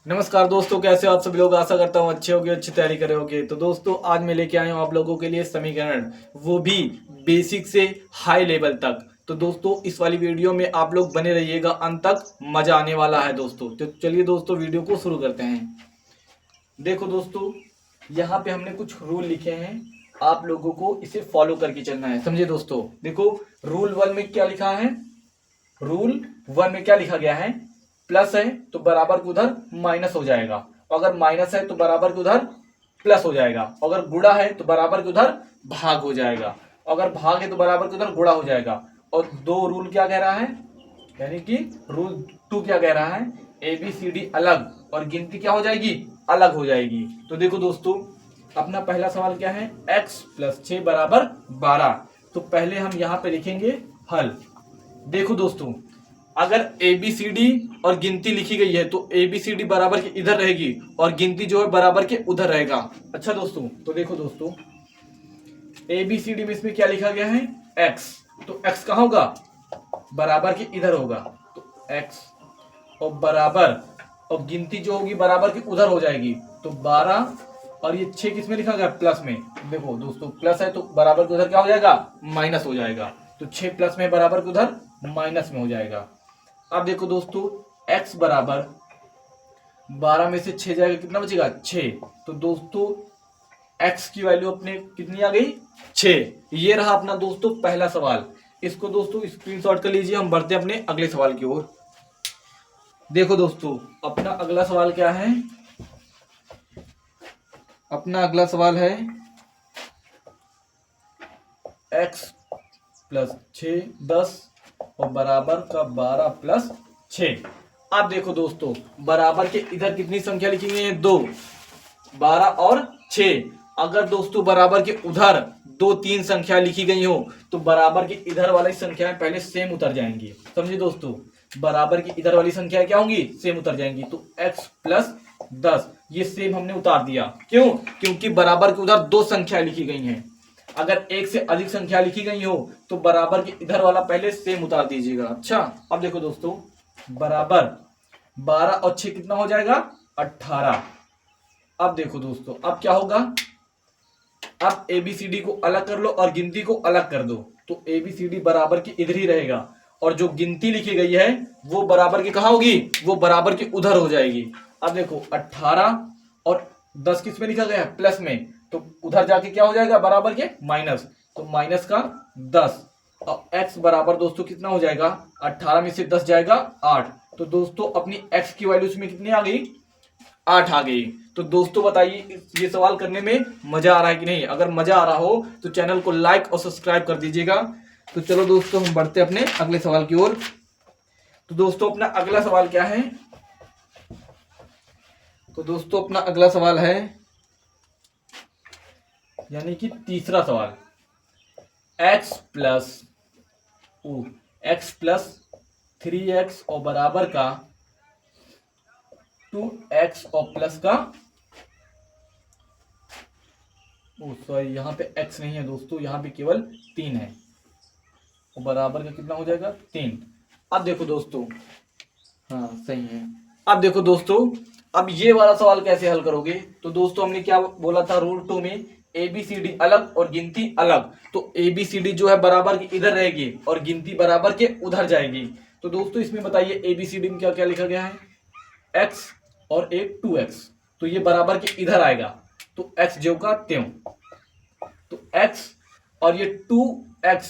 नमस्कार दोस्तों, कैसे हो आप सभी लोग। आशा करता हूँ अच्छे होगे, अच्छी तैयारी करे होगे। तो दोस्तों आज मैं लेके आया हूँ आप लोगों के लिए समीकरण, वो भी बेसिक से हाई लेवल तक। तो दोस्तों इस वाली वीडियो में आप लोग बने रहिएगा अंत तक, मजा आने वाला है दोस्तों। तो चलिए दोस्तों वीडियो को शुरू करते हैं। देखो दोस्तों, यहाँ पे हमने कुछ रूल लिखे हैं, आप लोगों को इसे फॉलो करके चलना है, समझे दोस्तों। देखो रूल वन में क्या लिखा है, रूल वन में क्या लिखा गया है, प्लस है तो बराबर के उधर माइनस हो जाएगा, अगर माइनस है तो बराबर के उधर प्लस हो जाएगा, अगर गुणा है तो बराबर के उधर भाग हो जाएगा, अगर भाग है तो बराबर के उधर गुणा हो जाएगा। और दो रूल क्या कह रहा है, यानी कि रूल टू क्या कह रहा है, ए बी सी डी अलग और गिनती क्या हो जाएगी, अलग हो जाएगी। तो देखो दोस्तों, अपना पहला सवाल क्या है, x प्लस 6 बराबर 12। तो पहले हम यहां पे लिखेंगे हल। देखो दोस्तों, अगर ए बी सी डी और गिनती लिखी गई है तो ए बी सी डी बराबर के इधर रहेगी और गिनती जो है बराबर के उधर रहेगा। अच्छा दोस्तों, तो देखो दोस्तों, ए बी सी डी में इसमें क्या लिखा गया है, x। तो x कहाँ होगा, बराबर के इधर होगा। तो x और बराबर, और गिनती जो होगी बराबर के उधर हो जाएगी। तो 12 और ये 6 किस में लिखा गया, प्लस में। देखो दोस्तों, प्लस है तो बराबर के उधर क्या हो जाएगा, माइनस हो जाएगा। तो 6 प्लस में बराबर के उधर माइनस में हो जाएगा। अब देखो दोस्तों, x बराबर 12 में से 6 जाएगा, कितना बचेगा, 6। तो दोस्तों x की वैल्यू अपने कितनी आ गई, 6। ये रहा अपना दोस्तों पहला सवाल। इसको दोस्तों स्क्रीनशॉट कर लीजिए, हम बढ़ते अपने अगले सवाल की ओर। देखो दोस्तों, अपना अगला सवाल क्या है, अपना अगला सवाल है x प्लस 6 10 और बराबर का 12 प्लस 6। अब देखो दोस्तों, बराबर के इधर कितनी संख्या लिखी गई है, 2, 12 और 6। अगर दोस्तों बराबर के उधर 2 3 संख्या लिखी गई हो तो बराबर के इधर वाली संख्याएं पहले सेम उतर जाएंगी, समझे दोस्तों। बराबर की इधर वाली संख्या क्या होंगी, सेम उतर जाएंगी। तो x प्लस 10 ये सेम हमने उतार दिया, क्यों, क्योंकि बराबर के उधर 2 संख्या लिखी गई हैं। अगर एक से अधिक संख्या लिखी गई हो तो बराबर के इधर वाला पहले सेम उतार दीजिएगा। अच्छा, अब देखो दोस्तों, बराबर 12 और 6 कितना हो जाएगा, 18। अब देखो दोस्तों, अब क्या होगा, अब एबीसीडी को अलग कर लो और गिनती को अलग कर दो। तो एबीसीडी बराबर के इधर ही रहेगा और जो गिनती लिखी गई है वो बराबर के कहां होगी, वो बराबर के उधर हो जाएगी। अब देखो 18 और 10 किस में लिखा गया है, प्लस में। तो उधर जाके क्या हो जाएगा, बराबर के माइनस। तो माइनस का 10 और x बराबर दोस्तों कितना हो जाएगा, 18 में से 10 जाएगा 8। तो दोस्तों अपनी x की वैल्यू इसमें कितनी आ गई, 8 आ गई। तो दोस्तों बताइए ये सवाल करने में मजा आ रहा है कि नहीं। अगर मजा आ रहा हो तो चैनल को लाइक और सब्सक्राइब कर दीजिएगा। तो चलो दोस्तों, हम बढ़ते अपने अगले सवाल की ओर। तो दोस्तों अपना अगला सवाल क्या है, तो दोस्तों अपना अगला सवाल है, यानी कि तीसरा सवाल, x plus x plus 3x और बराबर का 2x और प्लस का, सॉरी यहाँ पे x नहीं है दोस्तों, यहाँ पे केवल 3 है और बराबर का कितना हो जाएगा, 3। अब देखो दोस्तों, हाँ सही है। अब देखो दोस्तों, अब ये वाला सवाल कैसे हल करोगे। तो दोस्तों हमने क्या बोला था, रूल 2 में ए बी सी डी अलग और गिनती अलग। तो ए बी सी डी जो है बराबर के इधर रहेगी और गिनती बराबर के उधर जाएगी। तो दोस्तों इसमें बताइए ए बी सी डी में क्या क्या लिखा गया है, x और एक 2x। तो ये बराबर के इधर आएगा, तो x जो का त्यों। तो x और ये 2x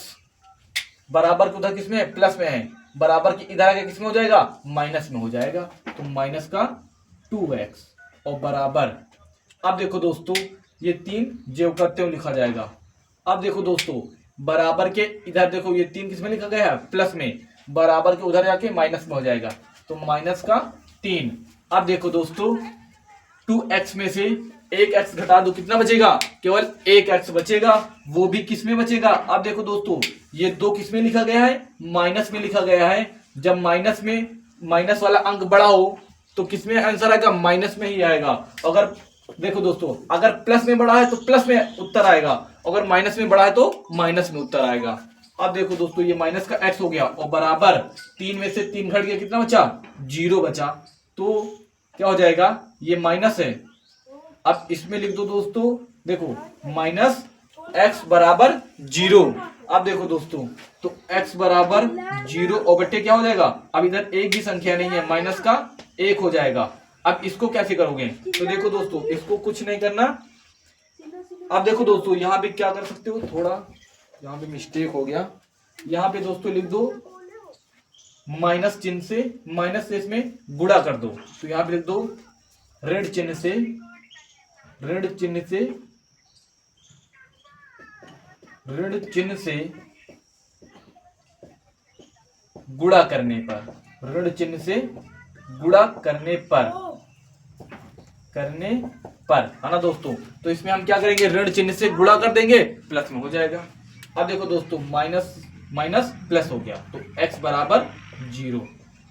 बराबर के उधर किसमें है, प्लस में है, बराबर के इधर आगे किसमें हो जाएगा, माइनस में हो जाएगा। तो माइनस का 2x और बराबर, अब देखो दोस्तों ये 3 जेव का त्यों लिखा जाएगा। अब देखो दोस्तों, बराबर के इधर देखो ये 3 किसमें लिखा गया है, प्लस में, बराबर के उधर जाके माइनस में हो जाएगा। तो माइनस का 3। अब देखो दोस्तों 2x में से एक x घटा दो, कितना बचेगा, केवल एक x बचेगा, वो भी किस में बचेगा। अब देखो दोस्तों, ये 2 किस में लिखा गया है, माइनस में लिखा गया है। जब माइनस में, माइनस वाला अंक बड़ा हो तो किस में आंसर आएगा, माइनस में ही आएगा। अगर देखो दोस्तों, अगर प्लस में बड़ा है तो प्लस में उत्तर आएगा, अगर माइनस में बड़ा है तो माइनस में उत्तर आएगा। अब देखो दोस्तों, ये माइनस का x हो गया और बराबर 3 में से 3 घट गया, कितना बचा, 0 बचा। तो क्या हो जाएगा, ये माइनस है। अब इसमें लिख दो दोस्तों, देखो माइनस एक्स बराबर 0। अब देखो दोस्तों, तो x बराबर 0 और बट्टे क्या हो जाएगा, अब इधर एक भी संख्या नहीं है, माइनस का 1 हो जाएगा। अब इसको कैसे करोगे, तो देखो दोस्तों इसको कुछ नहीं करना। अब देखो दोस्तों यहाँ पे क्या कर सकते हो, थोड़ा यहाँ पे मिस्टेक हो गया, यहाँ पे दोस्तों लिख दो माइनस चिन्ह से, माइनस से इसमें गुणा कर दो। तो यहाँ पे लिख दो ऋण चिन्ह से, ऋण चिन्ह से, ऋण चिन्ह से गुणा करने पर, ऋण चिन्ह से गुणा करने पर है ना दोस्तों। तो इसमें हम क्या करेंगे, ऋण चिन्ह से गुणा कर देंगे, प्लस में हो जाएगा। अब देखो दोस्तों माइनस माइनस प्लस हो गया, तो x बराबर 0।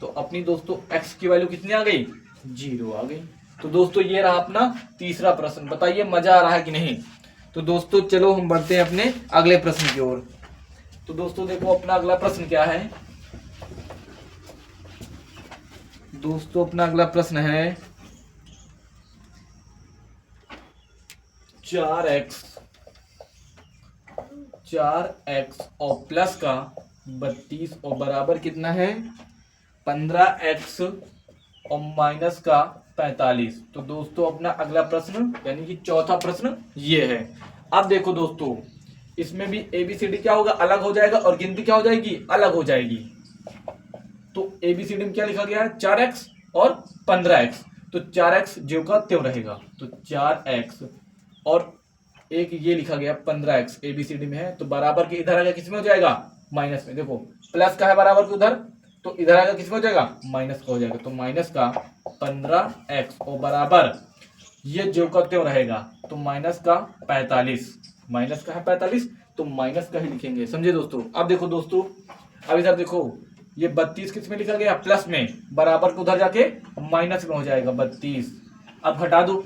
तो अपनी दोस्तों x की वैल्यू कितनी आ गई, 0 आ गई। तो दोस्तों ये रहा अपना तीसरा प्रश्न। बताइए मजा आ रहा है कि नहीं। तो दोस्तों चलो हम बढ़ते हैं अपने अगले प्रश्न की ओर। तो दोस्तों देखो अपना अगला प्रश्न क्या है। दोस्तों अपना अगला प्रश्न है 4x और प्लस का 32 और बराबर कितना है 15x और माइनस का 45। तो दोस्तों अपना अगला प्रश्न यानी कि चौथा प्रश्न ये है। अब देखो दोस्तों इसमें भी एबीसीडी क्या होगा, अलग हो जाएगा, और गिनती क्या हो जाएगी, अलग हो जाएगी। तो एबीसीडी में क्या लिखा गया है, 4x और 15x। तो 4x ज्यों का त्यों रहेगा, तो 4x और एक ये लिखा गया 15x एबीसीडी में है, तो बराबर के इधर आएगा किसमें हो जाएगा, माइनस में। देखो प्लस का है बराबर के उधर, तो इधर आएगा किसमें हो जाएगा, माइनस का हो जाएगा। तो माइनस का 15x और बराबर ये ज्यों का त्यों रहेगा, तो माइनस का 45, माइनस का है 45, तो माइनस का ही लिखेंगे, समझे दोस्तों। अब देखो दोस्तों, अब इधर देखो ये 32 किस में लिखा गया, प्लस में, बराबर को उधर जाके माइनस में हो जाएगा 32। अब घटा दो,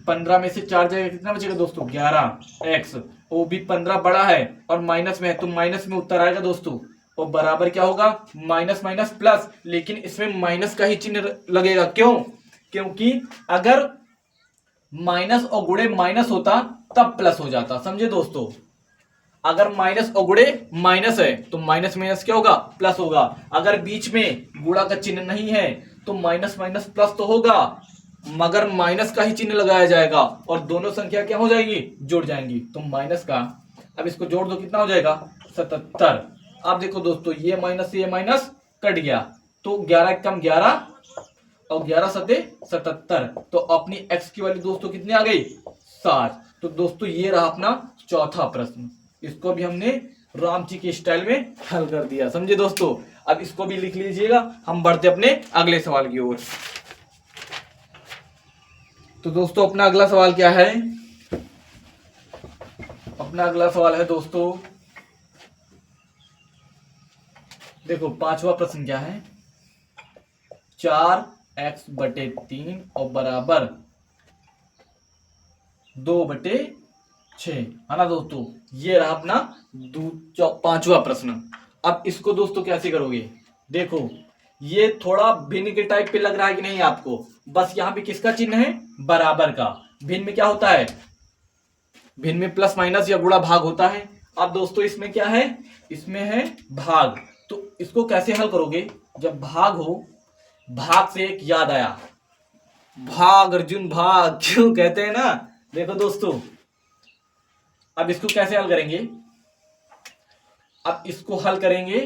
15 में से 4 जाएगा कितना बचेगा दोस्तों, 11x। वो भी 15 बड़ा है और माइनस में है, तो माइनस में उत्तर आएगा दोस्तों। और बराबर क्या होगा, माइनस माइनस प्लस, लेकिन इसमें माइनस का ही चिन्ह लगेगा। क्यों, क्योंकि अगर माइनस और गुणे माइनस होता तब प्लस हो जाता, समझे दोस्तों। अगर माइनस और गुणे माइनस है तो माइनस माइनस क्या होगा, प्लस होगा। अगर बीच में गुणा का चिन्ह नहीं है तो माइनस माइनस प्लस तो होगा, मगर माइनस का ही चिन्ह लगाया जाएगा और दोनों संख्या क्या हो जाएगी, जुड़ जाएंगी। तो माइनस का, अब इसको जोड़ दो, कितना हो जाएगा 77। अब देखो दोस्तों ये माइनस से ये माइनस कट गया, तो 11 कम 11 और 11 सते 77। तो अपनी x की वैल्यू दोस्तों कितनी आ गई, 7। तो दोस्तों ये रहा अपना चौथा प्रश्न। इसको भी हमने रामची के स्टाइल में हल कर दिया, समझे दोस्तों। अब इसको भी लिख लीजिएगा, हम बढ़ते अपने अगले सवाल की ओर। तो दोस्तों अपना अगला सवाल क्या है, अपना अगला सवाल है दोस्तों, देखो पांचवा प्रश्न क्या है, 4x/3 और बराबर 2/6 है ना दोस्तों। ये रहा अपना पांचवा प्रश्न। अब इसको दोस्तों कैसे करोगे, देखो ये थोड़ा भिन्न के टाइप पे लग रहा है कि नहीं आपको, बस यहाँ पे किसका चिन्ह है, बराबर का। भिन्न में क्या होता है, भिन्न में प्लस माइनस या गुणा भाग होता है। अब दोस्तों इसमें क्या है, इसमें है भाग। तो इसको कैसे हल करोगे, जब भाग हो, भाग से एक याद आया, भाग अर्जुन भाग क्यों कहते हैं ना। देखो दोस्तों अब इसको कैसे हल करेंगे, अब इसको हल करेंगे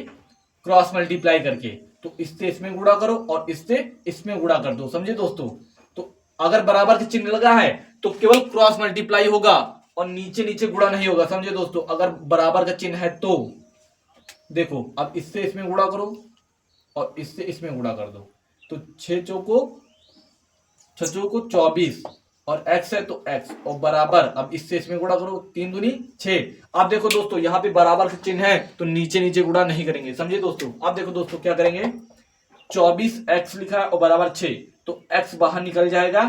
क्रॉस मल्टीप्लाई करके। तो इससे इसमें गुणा करो और इससे इसमें गुणा कर दो, समझे दोस्तों। तो अगर बराबर के चिन्ह लगा है तो केवल क्रॉस मल्टीप्लाई होगा और नीचे नीचे गुणा नहीं होगा, समझे दोस्तों। अगर बराबर का चिन्ह है तो देखो, अब इससे इसमें गुणा करो और इससे इसमें गुणा कर दो, तो 6 चौको 24 और x है तो x और बराबर, अब इससे इसमें गुणा करो, 3 दूनी 6। अब देखो दोस्तों यहाँ पे बराबर का चिन्ह है तो नीचे नीचे गुणा नहीं करेंगे, समझे दोस्तों। अब देखो दोस्तों क्या करेंगे, 24x लिखा है और बराबर 6, तो x बाहर निकल जाएगा,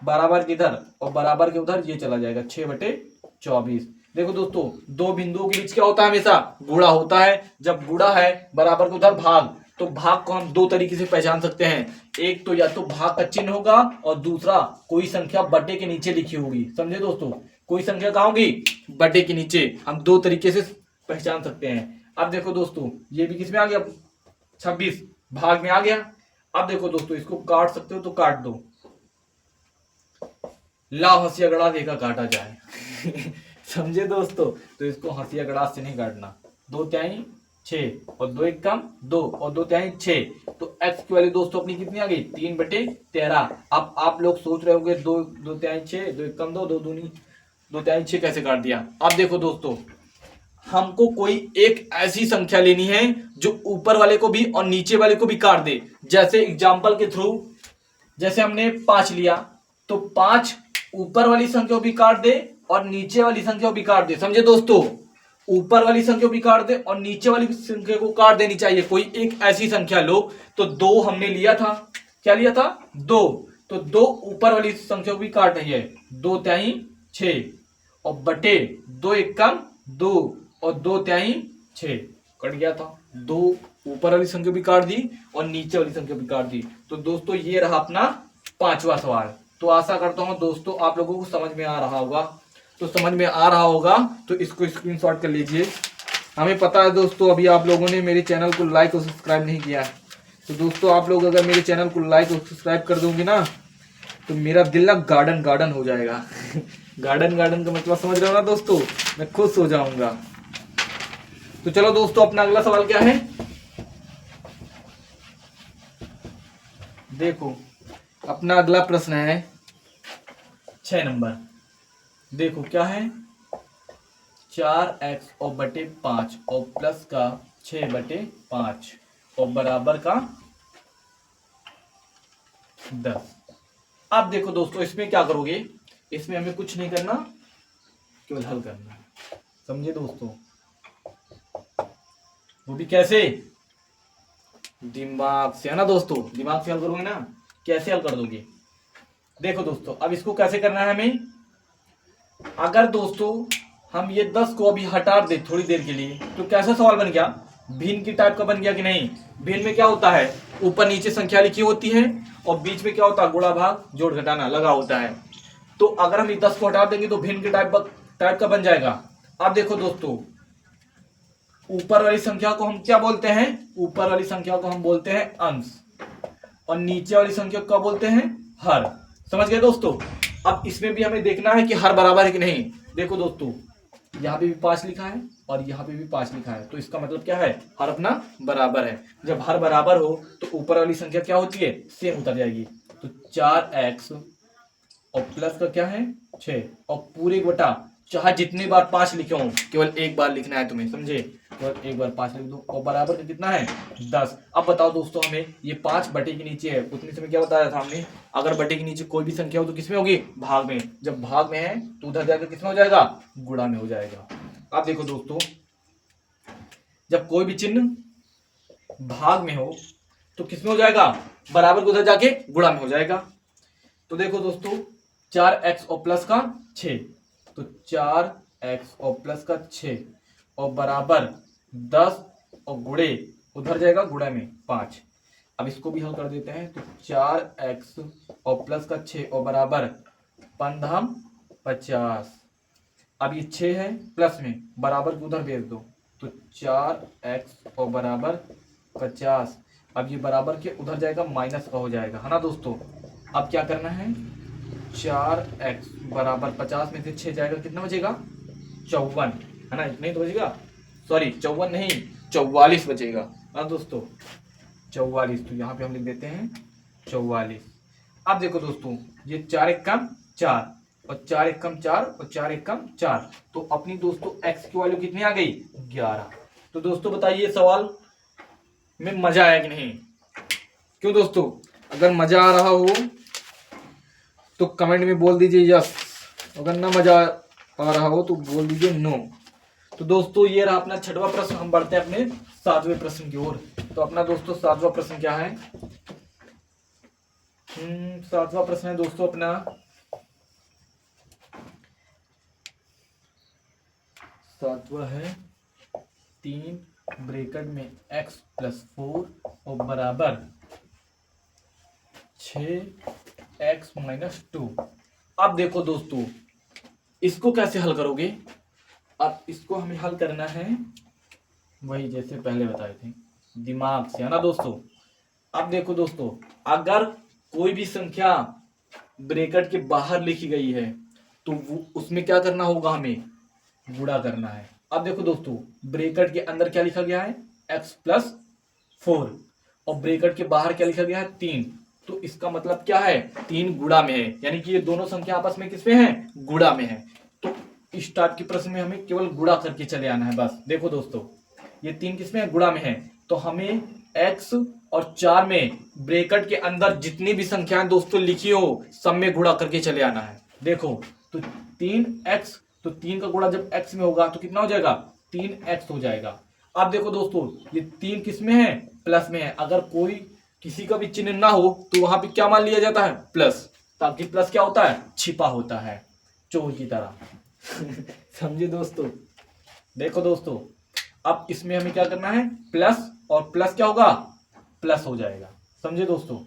बराबर के इधर और बराबर के उधर ये चला जाएगा, 6/24। देखो दोस्तों दो बिंदुओं के बीच क्या होता है, हमेशा गुणा होता है। जब गुणा है बराबर के उधर भाग, तो तो भाग को हम दो तरीके से पहचान सकते हैं। एक तो या तो भाग का चिन्ह होगा और दूसरा कोई संख्या बटे के नीचे लिखी होगी। समझे दोस्तों, कोई संख्या कहाँ होगी, बटे के नीचे। हम दो तरीके से पहचान सकते हैं। अब देखो दोस्तों, ये भी किसमें आ गया, 26 भाग में आ गया। अब देखो दोस्तों, इसको काट सकते हो तो काट दो, लाओ हंसिया गड़ा देखा काटा जाए। समझे दोस्तों, तो इसको हंसिया गड़ा से नहीं काटना। 2 तिहाई 6 और 2 एक कम 2 और 2 तिहाई 6। तो x की वैल्यू दोस्तों अपनी कितनी आ गई, 3/13। अब आप लोग सोच रहे होंगे 2 तिहाई 6, 2 एक कम 2, 2 दूनी 2 तिहाई 6 कैसे काट दिया। अब देखो दोस्तों, हमको कोई एक ऐसी संख्या लेनी है जो ऊपर वाले को भी और नीचे वाले को भी काट दे। जैसे एग्जाम्पल के थ्रू, जैसे हमने 5 लिया तो 5 ऊपर वाली संख्या भी काट दे और नीचे वाली संख्या भी काट दे। समझे दोस्तों, ऊपर वाली संख्या भी काट दे और नीचे वाली संख्या को काट देनी चाहिए। कोई एक ऐसी संख्या लो। तो 2 हमने लिया था, क्या लिया था, 2। तो 2 ऊपर वाली संख्या को भी काट रही है, 2 तिहाई 6 और बटे 2 एक कम 2 और 2 तिहाई 6 कट गया था। 2 ऊपर वाली संख्या भी काट दी और नीचे वाली संख्या भी काट दी। तो दोस्तों ये रहा अपना 5वां सवाल। तो आशा करता हूं दोस्तों आप लोगों को समझ में आ रहा होगा। तो समझ में आ रहा होगा तो इसको स्क्रीनशॉट कर लीजिए। हमें पता है दोस्तों, अभी आप लोगों ने मेरे चैनल को लाइक और सब्सक्राइब नहीं किया। तो दोस्तों आप लोग अगर मेरे चैनल को लाइक और सब्सक्राइब कर दोगे ना, तो मेरा दिल ना गार्डन गार्डन हो जाएगा। गार्डन गार्डन का मतलब समझ रहे हो ना दोस्तों, मैं खुश हो जाऊंगा। तो चलो दोस्तों, अपना अगला सवाल क्या है, देखो अपना अगला प्रश्न है 6 नंबर। देखो क्या है, 4x और बटे 5 और प्लस का 6/5 और बराबर का 10। अब देखो दोस्तों, इसमें क्या करोगे, इसमें हमें कुछ नहीं करना, केवल हल करना। समझे दोस्तों, वो भी कैसे, दिमाग से, है ना दोस्तों, दिमाग से हल करोगे ना। कैसे हल कर दोगे, देखो दोस्तों, अब इसको कैसे करना है हमें। अगर दोस्तों हम ये 10 को अभी हटा दे थोड़ी देर के लिए, तो कैसा सवाल बन गया, भिन्न की टाइप का बन गया कि नहीं। भिन्न में क्या होता है, ऊपर नीचे संख्या लिखी होती है और बीच में क्या होता है, गुणा भाग जोड़ घटाना लगा होता है। तो अगर हम ये 10 को हटा देंगे तो भिन्न के टाइप का बन जाएगा। अब देखो दोस्तों, ऊपर वाली संख्या को हम क्या बोलते हैं, ऊपर वाली संख्या को हम बोलते हैं अंश और नीचे वाली संख्या को क्या बोलते हैं, हर। समझ गए दोस्तों। अब इसमें भी हमें देखना है कि हर बराबर है कि नहीं। देखो दोस्तों, यहाँ पे भी 5 लिखा है और यहाँ पे भी 5 लिखा है, तो इसका मतलब क्या है, हर अपना बराबर है। जब हर बराबर हो तो ऊपर वाली संख्या क्या होती है, सेम उतर जाएगी। तो 4x और प्लस का क्या है 6 और पूरे बटा, चाहे जितनी बार 5 लिखे हो, केवल एक बार लिखना है तुम्हें, समझे, केवल एक बार 5 लिख दो और बराबर का कितना है 10। अब बताओ दोस्तों, हमें ये 5 बटे के नीचे है, उतने समय क्या बताया था हमने, अगर बटे के नीचे कोई भी संख्या हो तो किसमें होगी, भाग में। जब भाग में है तो उधर जाकर किसमें हो जाएगा, गुणा में हो जाएगा। अब देखो दोस्तों, जब कोई भी चिन्ह भाग में हो तो किसमें हो जाएगा, बराबर को उधर जाके गुणा में हो जाएगा। तो देखो दोस्तों, 4x और प्लस का 6, तो 4x और प्लस का 6 और बराबर 10 और गुणे उधर जाएगा गुणा में 5। अब इसको भी हल कर देते हैं। तो 4x और प्लस का 6 और बराबर 50। अब ये 6 है प्लस में, बराबर को उधर भेज दो, तो 4x और बराबर 50। अब ये बराबर के उधर जाएगा माइनस का हो जाएगा, है ना दोस्तों। अब क्या करना है, 4x बराबर 50 में से 6 जाएगा, कितना बचेगा 54, है ना, इतना ही तो बचेगा, सॉरी 54 नहीं 44 बचेगा, हाँ दोस्तों 44। तो यहाँ पे हम लिख देते हैं 44। अब देखो दोस्तों, ये 4 एक कम 4 और 4 एक कम 4 और 4 एक कम 4, तो अपनी दोस्तों x की वैल्यू कितनी आ गई 11। तो दोस्तों बताइए सवाल में मजा आया कि नहीं। क्यों दोस्तों, अगर मजा आ रहा हो तो कमेंट में बोल दीजिए यस, अगर ना मजा आ रहा हो तो बोल दीजिए नो। तो दोस्तों ये रहा अपना 6वां प्रश्न। हम बढ़ते हैं अपने 7वें प्रश्न की ओर। तो अपना दोस्तों 7वां प्रश्न क्या है, 7वां प्रश्न है दोस्तों अपना 7वां है 3 ब्रैकेट में x प्लस 4 और बराबर 6x माइनस 2। अब देखो दोस्तों, इसको कैसे हल करोगे? अब इसको हमें हल करना है वही जैसे पहले बताए थे, दिमाग से, है ना दोस्तों। अब देखो दोस्तों, अगर कोई भी संख्या ब्रैकेट के बाहर लिखी गई है तो वो उसमें क्या करना होगा, हमें गुणा करना है। अब देखो दोस्तों, ब्रैकेट के अंदर क्या लिखा गया है, x प्लस 4 और ब्रैकेट के बाहर क्या लिखा गया है, 3। तो इसका मतलब क्या है, 3 गुणा में है, यानी कि ये दोनों संख्या आपस में किसमें है, गुणा में है। तो इस टाइप के प्रश्न में हमें केवल गुणा करके चले आना है बस। देखो दोस्तों, ये 3 किसमें है, गुणा में है। तो हमें x और 4 में ब्रैकेट के अंदर जितनी भी संख्याएं दोस्तों लिखी हो सब में गुणा करके चले आना है। देखो तो 3x, तो 3 का गुणा जब x में होगा तो कितना हो जाएगा, 3x हो जाएगा। अब देखो दोस्तों, ये 3 किस में है, प्लस में है। अगर कोई किसी का भी चिन्ह ना हो तो वहां पे क्या मान लिया जाता है, प्लस, ताकि प्लस क्या होता है, छिपा होता है, चोर की तरह। समझे दोस्तों। देखो दोस्तों, अब इसमें हमें क्या करना है, प्लस, और प्लस क्या होगा, प्लस हो जाएगा। समझे दोस्तों।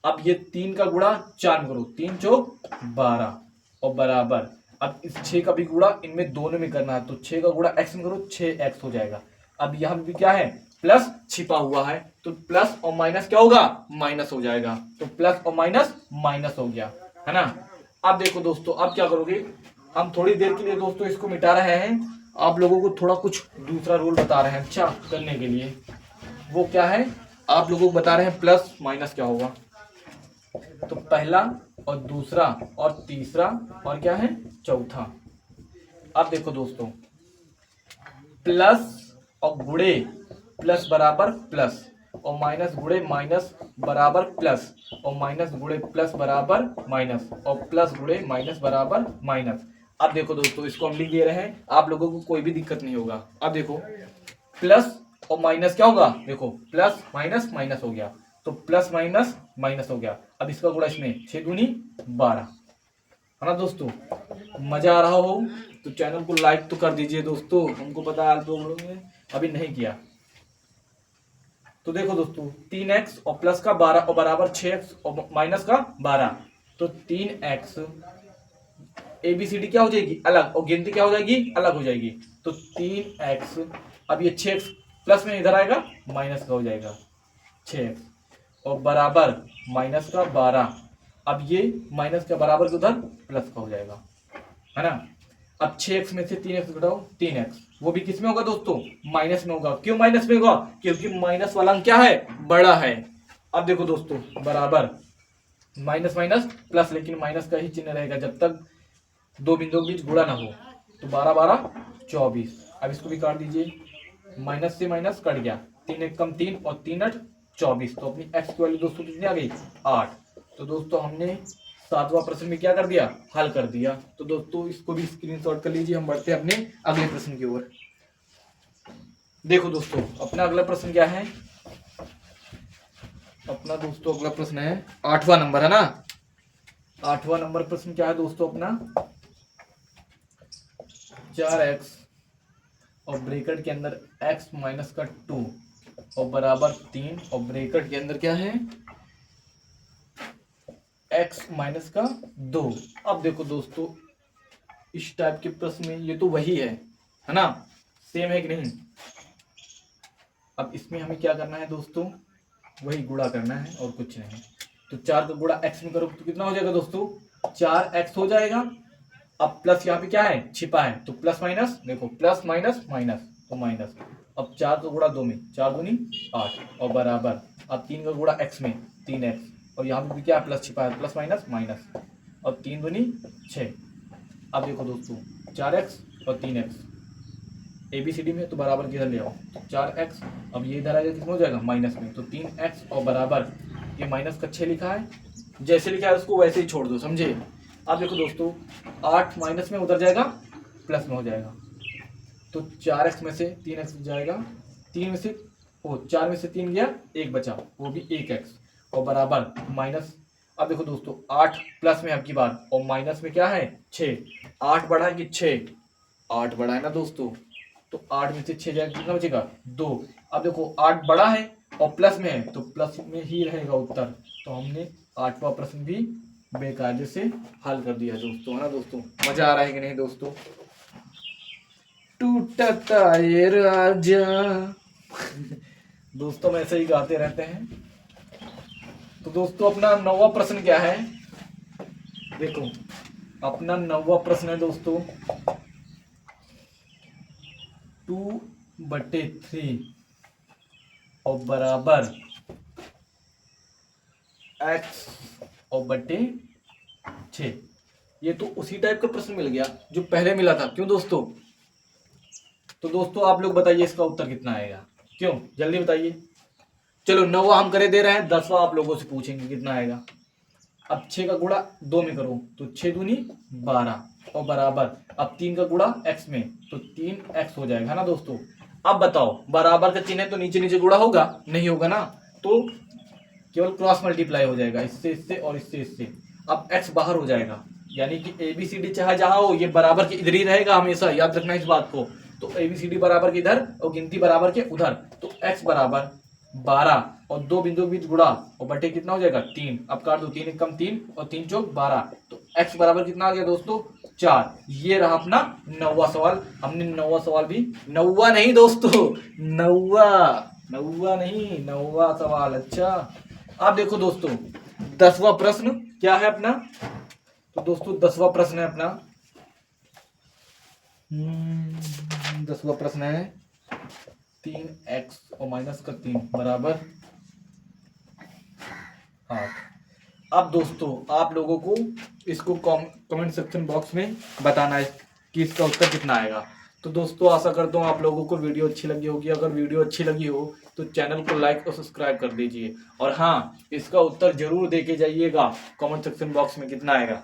अब ये 3 का गुणा 4 में करो, 3 चौक 12 और बराबर, अब इस 6 का भी गुणा इनमें दोनों में करना है, तो 6 का गुणा x में करो, 6x हो जाएगा। अब यहां भी क्या है, प्लस छिपा हुआ है, तो प्लस और माइनस क्या होगा, माइनस हो जाएगा। तो प्लस और माइनस माइनस हो गया, है ना। अब देखो दोस्तों, अब क्या करोगे, हम थोड़ी देर के लिए दोस्तों इसको मिटा रहे हैं, आप लोगों को थोड़ा कुछ दूसरा रूल बता रहे हैं अच्छा करने के लिए। वो क्या है, आप लोगों को बता रहे हैं प्लस माइनस क्या होगा। तो पहला और दूसरा और तीसरा और क्या है, चौथा। अब देखो दोस्तों, प्लस और गुणे प्लस बराबर प्लस, और माइनस गुणे माइनस बराबर प्लस, और माइनस गुणे प्लस बराबर माइनस, और प्लस गुणे माइनस बराबर माइनस। अब देखो दोस्तों, इसको हम लिख दे रहे हैं, आप लोगों को कोई भी दिक्कत नहीं होगा। अब देखो, प्लस और माइनस क्या होगा, देखो प्लस माइनस माइनस हो गया, तो प्लस माइनस माइनस हो गया। अब इसका गुणा इसमें, 6 दूनी 12, है ना दोस्तों। मजा आ रहा हो तो चैनल को लाइक तो कर दीजिए दोस्तों, हमको पता है आप लोगों ने अभी नहीं किया। तो देखो दोस्तों, 3x और प्लस का 12 और बराबर 6x और माइनस का 12, तो 3x ABCD क्या हो जाएगी, अलग, और गिनती क्या हो जाएगी, अलग हो जाएगी। तो 3x, अब ये 6x प्लस में इधर आएगा, माइनस का हो जाएगा 6x और बराबर माइनस का 12। अब ये माइनस के बराबर के उधर प्लस का हो जाएगा, है ना। अब 6x में से 3x घटाओ, 3x, वो भी किस में होगा दोस्तों, माइनस में होगा। क्यों माइनस में होगा, क्योंकि माइनस वाला अंक क्या है, बड़ा है। अब देखो दोस्तों, बराबर माइनस माइनस प्लस, लेकिन माइनस का ही चिन्ह रहेगा जब तक दो बिंदुओं के बीच गुणा ना हो। तो 12 12 24। अब इसको भी काट दीजिए, माइनस से माइनस कट गया, 3 एक कम 3 और 3 8 24। तो अपनी x की वैल्यू दोस्तों कितनी आ गई, 8। तो दोस्तों हमने 7वां प्रश्न में क्या कर दिया, हल कर दिया। तो दोस्तों इसको भी स्क्रीनशॉट कर लीजिए, हम बढ़ते हैं अपने अगले प्रश्न की ओर। देखो दोस्तों, अपना अगला प्रश्न क्या है, अपना दोस्तों अगला प्रश्न है 8वां नंबर, है ना। 8वां नंबर प्रश्न क्या है दोस्तों अपना, 4x और ब्रैकेट के अंदर x माइनस का 2 और बराबर 3 और ब्रैकेट के अंदर क्या है, x माइनस का 2। अब देखो दोस्तों, इस टाइप के प्रश्न में ये तो वही है ना, सेम है कि नहीं। अब इसमें हमें क्या करना है दोस्तों, वही गुणा करना है और कुछ नहीं। तो 4 का गुणा x में करो तो कितना हो जाएगा दोस्तों, 4x हो जाएगा। अब प्लस यहाँ पे क्या है, छिपा है, तो प्लस माइनस, देखो प्लस माइनस माइनस, तो माइनस। अब 4 का गुणा 2 में, 4 दूनी 8 और बराबर, अब 3 का गुणा x में, 3x, और यहाँ पे भी क्या है, प्लस छिपा है, प्लस माइनस माइनस, और 3 दूनी 6। अब देखो दोस्तों, 4x और 3x ABCD में, तो बराबर किधर ले आओ, 4x, अब ये इधर आएगा किसमें हो जाएगा, माइनस में, तो 3x और बराबर, ये माइनस का 6 लिखा है, जैसे लिखा है उसको वैसे ही छोड़ दो, समझे। अब देखो दोस्तों, 8 माइनस में उधर जाएगा, प्लस में हो जाएगा, तो 4x में से 3x जाएगा, 3 में से 4 में से 3 गया, 1 बचा, वो भी 1x और बराबर माइनस। अब देखो दोस्तों, 8 प्लस में आपकी बार और माइनस में क्या है, 6, 8 बढ़ा है कि 6, 8 बढ़ा है ना दोस्तों, तो 8 में से 6 जाएगा, कितना बचेगा 2। अब देखो 8 बड़ा है और प्लस में है तो प्लस में ही रहेगा उत्तर। तो हमने 8वां प्रश्न भी बेकायदे से हल कर दिया दोस्तों, है ना दोस्तों। मजा आ रहा है कि नहीं दोस्तों। टूटता ये राजा दोस्तों हम ऐसे ही गाते रहते हैं। तो दोस्तों अपना 9वां प्रश्न क्या है, देखो अपना 9वां प्रश्न है दोस्तों 2/3 और बराबर x और बटे 6। ये तो उसी टाइप का प्रश्न मिल गया जो पहले मिला था, क्यों दोस्तों। तो दोस्तों आप लोग बताइए इसका उत्तर कितना आएगा, क्यों जल्दी बताइए। चलो 9वां हम करे दे रहे हैं, 10वां आप लोगों से पूछेंगे कितना आएगा। अब 6 का गुणा 2 में करो तो 6 दूनी 12 और बराबर, अब 3 का गुणा x में तो 3x हो जाएगा, है ना दोस्तों। अब बताओ बराबर का चिन्ह है तो नीचे नीचे गुणा होगा, नहीं होगा ना, तो केवल क्रॉस मल्टीप्लाई हो जाएगा, इससे इससे और इससे इससे। अब x बाहर हो जाएगा, यानी कि ABCD चाहे जहां हो ये बराबर के इधर ही रहेगा हमेशा, याद रखना इस बात को। तो ABCD बराबर के इधर और गिनती बराबर के उधर, तो x बराबर 12 और 2 बिंदु के बीच गुणा और बटे कितना हो जाएगा 3। अब काट दो, 3 कम 3 और 3 चौक 12, तो x बराबर कितना आ गया दोस्तों 4। ये रहा अपना 9वां सवाल। हमने 9वां सवाल भी, 9वां नहीं दोस्तों, 9वां सवाल। अच्छा अब देखो दोस्तों 10वां प्रश्न क्या है अपना। तो दोस्तों 10वां प्रश्न है अपना 10वां प्रश्न है 3x और माइनस का 3 बराबर 8। अब दोस्तों आप लोगों को इसको कमेंट सेक्शन बॉक्स में बताना है कि इसका उत्तर कितना आएगा। तो दोस्तों आशा करता हूँ आप लोगों को वीडियो अच्छी लगी होगी। अगर वीडियो अच्छी लगी हो तो चैनल को लाइक और सब्सक्राइब कर दीजिए, और हाँ इसका उत्तर जरूर दे के जाइएगा कमेंट सेक्शन बॉक्स में कितना आएगा।